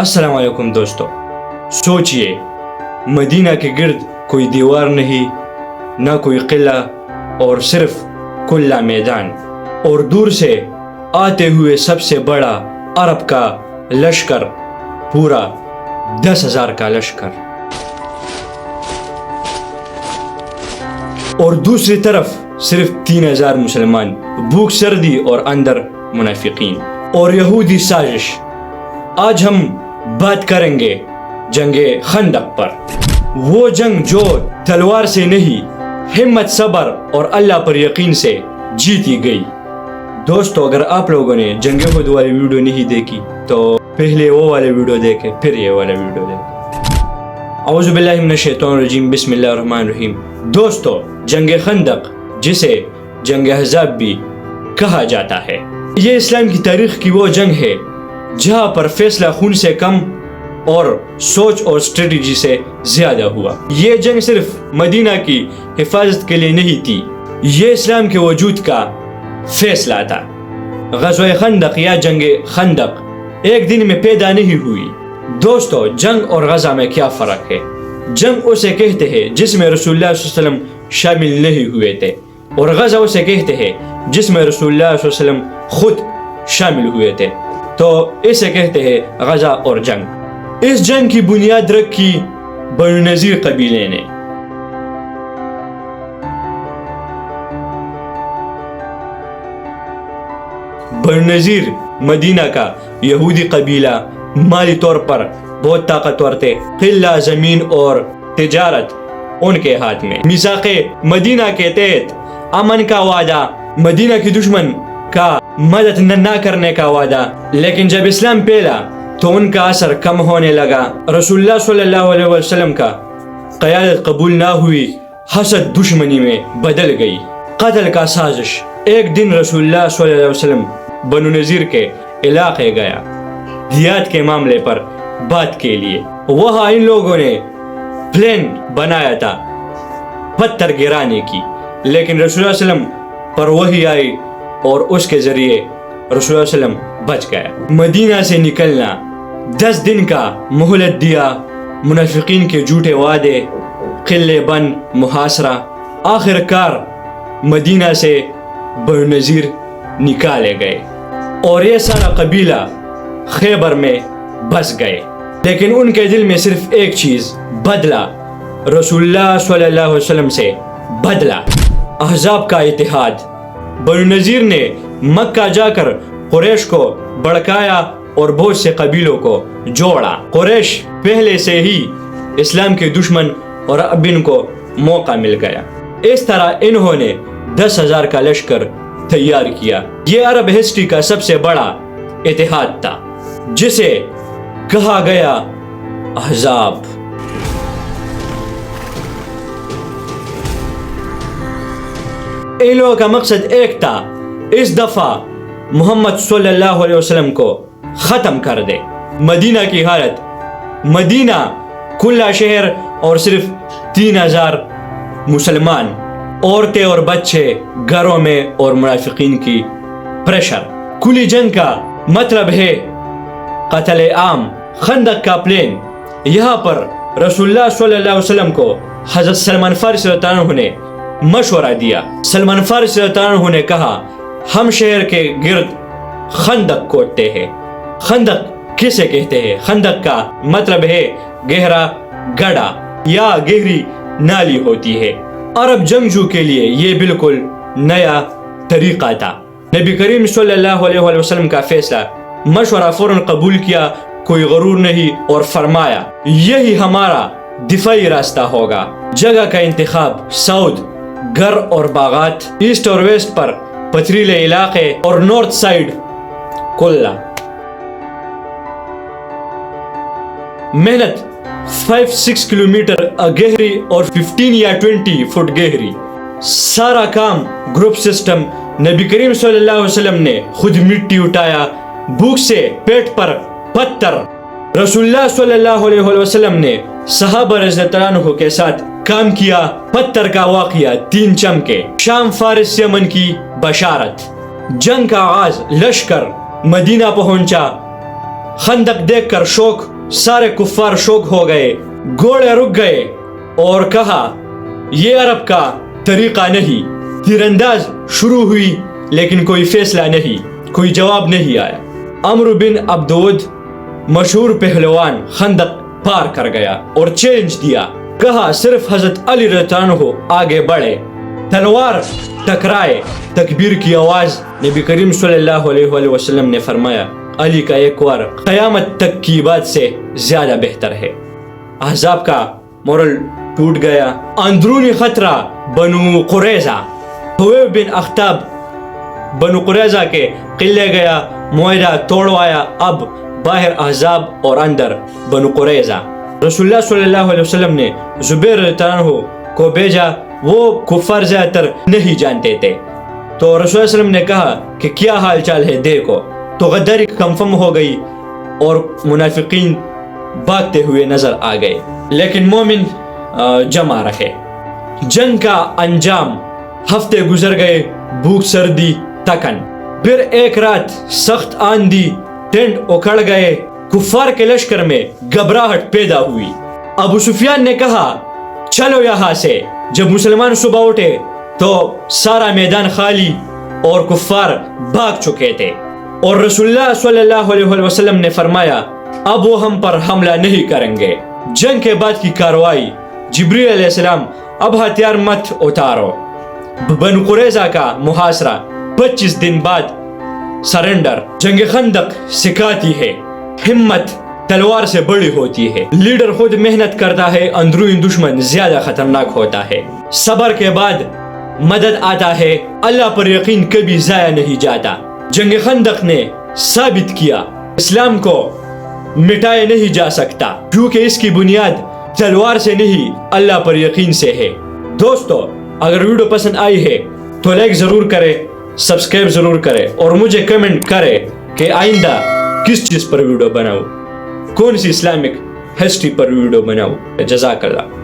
السلام علیکم دوستو. سوچئے مدینہ کے گرد کوئی دیوار نہیں، نہ کوئی قلعہ، اور صرف کھلا میدان، اور دور سے آتے ہوئے سب سے بڑا عرب کا لشکر، پورا 10,000 کا لشکر، اور دوسری طرف صرف 3,000 مسلمان، بھوک سردی اور اندر منافقین اور یہودی سازش. آج ہم بات کریں گے جنگ خندق پر، وہ جنگ جو تلوار سے نہیں، ہمت، صبر اور اللہ پر یقین سے جیتی گئی. دوستو، اگر آپ لوگوں نے جنگ احد والی ویڈیو نہیں دیکھی تو پہلے وہ والے ویڈیو دیکھیں، پھر یہ والا ویڈیو دیکھیں. اعوذ باللہ من الشیطان الرجیم، بسم اللہ الرحمن الرحیم. دوستو، جنگ خندق، جسے جنگ احزاب بھی کہا جاتا ہے، یہ اسلام کی تاریخ کی وہ جنگ ہے جہاں پر فیصلہ خون سے کم اور سوچ اور اسٹریٹجی سے زیادہ ہوا. یہ جنگ صرف مدینہ کی حفاظت کے لیے نہیں تھی، یہ اسلام کے وجود کا فیصلہ تھا. غزوہ خندق یا جنگ خندق ایک دن میں پیدا نہیں ہوئی. دوستو، جنگ اور غزہ میں کیا فرق ہے؟ جنگ اسے کہتے ہیں جس میں رسول اللہ صلی اللہ علیہ وسلم شامل نہیں ہوئے تھے، اور غزہ اسے کہتے ہیں جس میں رسول اللہ صلی اللہ علیہ وسلم خود شامل ہوئے تھے، تو اسے کہتے ہیں غزہ اور جنگ. اس جنگ کی بنیاد رکھی بنو نذیر قبیلے نے. بنو نذیر مدینہ کا یہودی قبیلہ، مالی طور پر بہت طاقتور تھے. قلعہ، زمین اور تجارت ان کے ہاتھ میں. میثاق مدینہ کے تحت امن کا وعدہ، مدینہ کی دشمن کا مدد نہ کرنے کا وعدہ. لیکن جب اسلام پھیلا تو ان کا اثر کم ہونے لگا. رسول اللہ صلی اللہ علیہ وسلم کا قیادت قبول نہ ہوئی، حسد دشمنی میں بدل گئی، قتل کا سازش. ایک دن رسول اللہ صلی اللہ علیہ وسلم بنو نذیر کے علاقے گیا دیات کے معاملے پر بات کے لیے. وہاں ان لوگوں نے پلان بنایا تھا پتھر گرانے کی، لیکن رسول اللہ علیہ وسلم پر وحی آئی اور اس کے ذریعے رسول اللہ علیہ وسلم بچ گیا. مدینہ سے نکلنا، 10 دن کا مہلت دیا، منافقین کے جھوٹے وعدے، قلعے بند، محاصرہ. آخر کار مدینہ سے بنو نذیر نکالے گئے اور یہ سارا قبیلہ خیبر میں بس گئے. لیکن ان کے دل میں صرف ایک چیز بدلا، رسول اللہ صلی اللہ علیہ وسلم سے بدلا، احزاب کا اتحاد. بنو نذیر نے مکہ جا کر قریش کو بھڑکایا اور بہت سے قبیلوں کو جوڑا. قریش پہلے سے ہی اسلام کے دشمن اور اب ان کو موقع مل گیا. اس طرح انہوں نے 10,000 کا لشکر تیار کیا. یہ عرب ہسٹری کا سب سے بڑا اتحاد تھا، جسے کہا گیا احزاب. ان لوگوں کا مقصد ایک تھا، اس دفعہ محمد صلی اللہ علیہ وسلم کو ختم کر دے. مدینہ کی حالت، مدینہ کھلا شہر اور صرف 3,000 مسلمان، عورتیں اور بچے گھروں میں، اور منافقین کی پریشر. کھلی جنگ کا مطلب ہے قتل عام. خندق کا پلان، یہاں پر رسول اللہ صلی اللہ علیہ وسلم کو حضرت سلمان فارسی رضی اللہ عنہ نے مشورہ دیا. سلمان فارسی رضی اللہ عنہ نے کہا، ہم شہر کے گرد خندق کھودتے ہیں. خندق کسے کہتے ہیں؟ خندق کا مطلب ہے گہرا گڑھا یا گہری نالی ہوتی ہے. عرب جنگجو کے لیے یہ بالکل نیا طریقہ تھا. نبی کریم صلی اللہ علیہ وسلم کا فیصلہ، مشورہ فوراً قبول کیا، کوئی غرور نہیں، اور فرمایا یہی ہمارا دفاعی راستہ ہوگا. جگہ کا انتخاب، ساؤتھ گھر اور باغات، ایسٹ اور ویسٹ پر پتھریلے علاقے، اور نارتھ سائیڈ قلعہ. محنت 5-6 کلومیٹر گہری اور 15 یا 20 فٹ گہری. سارا کام گروپ سسٹم. نبی کریم صلی اللہ علیہ وسلم نے خود مٹی اٹھایا، بھوک سے پیٹ پر پتھر. رسول اللہ صلی اللہ علیہ وسلم نے صحابہ رضی اللہ عنہ کے ساتھ کام کیا. پتھر کا واقعہ 3 چمکے. شام، فارس، یمن کی بشارت. جنگ کا آغاز، لشکر مدینہ پہنچا. خندق دیکھ کر شوق سارے کفار شوک ہو گئے, گھوڑے رک گئے اور کہا یہ عرب کا طریقہ نہیں. تیر انداز شروع ہوئی لیکن کوئی فیصلہ نہیں, کوئی جواب نہیں آیا. عمرو بن عبدود مشہور پہلوان خندق پار کر گیا اور چیلنج دیا, کہا صرف حضرت علی رضی اللہ عنہ آگے بڑھے, تلوار ٹکرائے. تکبیر کی آواز. نبی کریم صلی اللہ علیہ وآلہ وسلم نے فرمایا علی کا ایک وار قیامت تک کی بات سے زیادہ بہتر ہے. احزاب کا مورل ٹوٹ گیا. اندرونی خطرہ بنو قریظہ. حبیب بن اخطاب بنو قریظہ کے قلعے گیا, معاہدہ توڑوایا. اب باہر احزاب اور اندر بنو قریظہ. رسول اللہ صلی اللہ علیہ وسلم نے زبیر رضی اللہ عنہ کو بھیجا. وہ کفار زیادہ تر نہیں جانتے تھے, تو رسول اللہ علیہ وسلم نے کہا کہ کیا حال چال ہے دیکھو. تو غداری کنفرم ہو گئی اور منافقین بھاگتے ہوئے نظر آ گئے, لیکن مومن جمع رہے. جنگ کا انجام. ہفتے گزر گئے, بھوک سردی تکن. پھر ایک رات سخت آندھی, ٹینٹ اکھڑ گئے. کفار کے لشکر میں گھبراہٹ پیدا ہوئی. ابو سفیان نے کہا چلو یہاں سے. جب مسلمان صبح اٹھے تو سارا میدان خالی اور کفار بھاگ چکے تھے, اور رسول اللہ صلی اللہ علیہ وسلم نے فرمایا اب وہ ہم پر حملہ نہیں کریں گے. جنگ کے بعد کی کارروائی. جبریل علیہ السلام اب ہتھیار مت اتارو. بنو قریظہ کا محاصرہ. 25 دن بعد سرنڈر. جنگ خندق سکھاتی ہے ہمت تلوار سے بڑی ہوتی ہے. لیڈر خود محنت کرتا ہے, اندرونی دشمن زیادہ خطرناک ہوتا ہے. صبر کے بعد مدد آتا ہے. اللہ پر یقین کبھی ضائع نہیں جاتا. جنگ خندق نے ثابت کیا اسلام کو مٹایا نہیں جا سکتا, کیونکہ اس کی بنیاد تلوار سے نہیں اللہ پر یقین سے ہے. دوستو اگر ویڈیو پسند آئی ہے تو لائک ضرور کرے, سبسکرائب ضرور کرے, اور مجھے کمنٹ کرے کہ آئندہ کس چیز پر ویڈیو بناؤں, کون سی اسلامک ہسٹری پر ویڈیو بناؤں. جزاک اللہ.